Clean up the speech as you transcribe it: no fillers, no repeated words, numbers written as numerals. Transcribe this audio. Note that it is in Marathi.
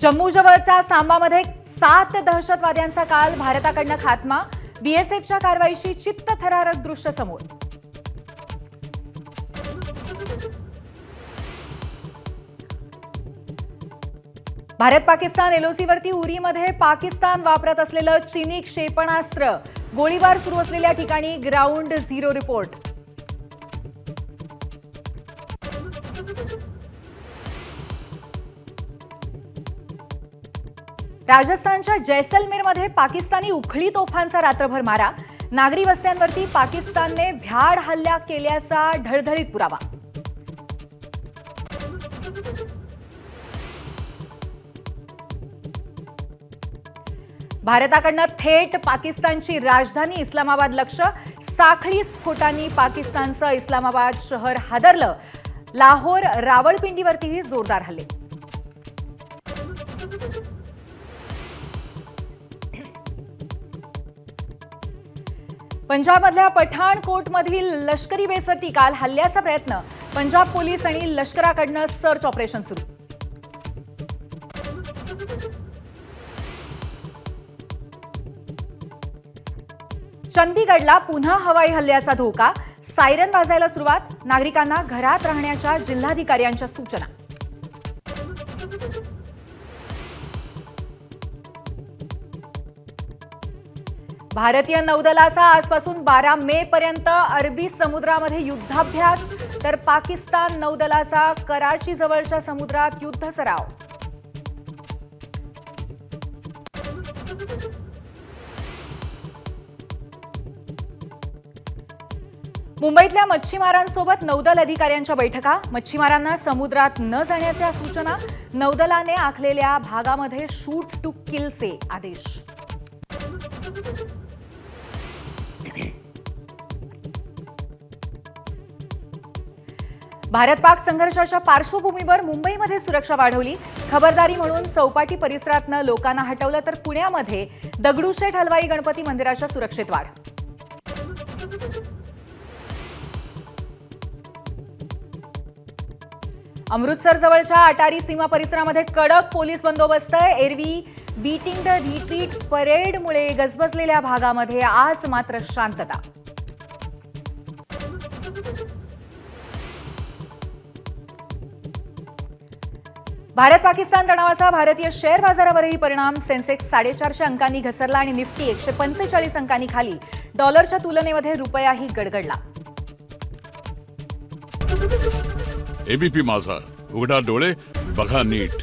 जम्मूजवळच्या सांबामध्ये 7 दहशतवाद्यांचा काल भारताकडनं खात्मा। बीएसएफच्या कारवाईशी चित्तथरारक दृश्य समोर। भारत पाकिस्तान एलओसीवरती उरीमध्ये पाकिस्तान वापरत असलेलं चीनी क्षेपणास्त्र। गोळीबार सुरू असलेल्या ठिकाणी ग्राउंड झिरो रिपोर्ट। राजस्थानच्या जैसलमेरमध्ये पाकिस्तानी उखळी तोफांचा रात्रभर मारा। नागरी वस्त्यांवरती पाकिस्तानने भ्याड हल्ला केल्याचा ढळढळीत पुरावा। भारताकडनं थेट पाकिस्तानची राजधानी इस्लामाबाद लक्ष्य। साखळी स्फोटांनी पाकिस्तानचं इस्लामाबाद शहर हादरलं। लाहोर रावळपिंडीवरतीही जोरदार हल्ले। पंजाबमधल्या पठाणकोटमधील लष्करी बेसवरती काल हल्ल्याचा प्रयत्न। पंजाब पोलीस आणि लष्कराकडनं सर्च ऑपरेशन सुरू। चंदीगडला पुन्हा हवाई हल्ल्याचा धोका। सायरन वाजायला सुरुवात। नागरिकांना घरात राहण्याच्या जिल्हाधिकाऱ्यांच्या सूचना। भारतीय नौदलाचा आजपासून 12 मे पर्यंत अरबी समुद्रामध्ये युद्धाभ्यास। तर पाकिस्तान नौदलाचा कराची जवळच्या समुद्रात युद्ध सराव। मुंबईतल्या मच्छीमारांसोबत नौदल अधिकाऱ्यांच्या बैठका। मच्छीमारांना समुद्रात न जाण्याच्या सूचना। नौदलाने आखलेल्या भागामध्ये शूट टू किलचे आदेश। भारत पाक संघर्षाच्या पार्श्वभूमीवर मुंबईमध्ये सुरक्षा वाढवली। खबरदारी म्हणून चौपाटी परिसरातनं लोकांना हटवलं। तर पुण्यामध्ये दगडूशेठ हलवाई गणपती मंदिराच्या सुरक्षेत वाढ। अमृतसर जवळच्या अटारी सीमा परिसरामध्ये कडक पोलीस बंदोबस्त। एरवी बीटिंग द रिट्रीट परेडमुळे गजबजलेल्या भागामध्ये आज मात्र शांतता। भारत पाकिस्तान तणावाचा भारतीय शेअर बाजारावरही परिणाम। सेन्सेक्स 450 अंकांनी घसरला आणि निफ्टी 145 अंकांनी खाली। डॉलरच्या तुलनेमध्ये रुपयाही गडगडला। एबीपी माझा, उघडा डोळे बघा नीट।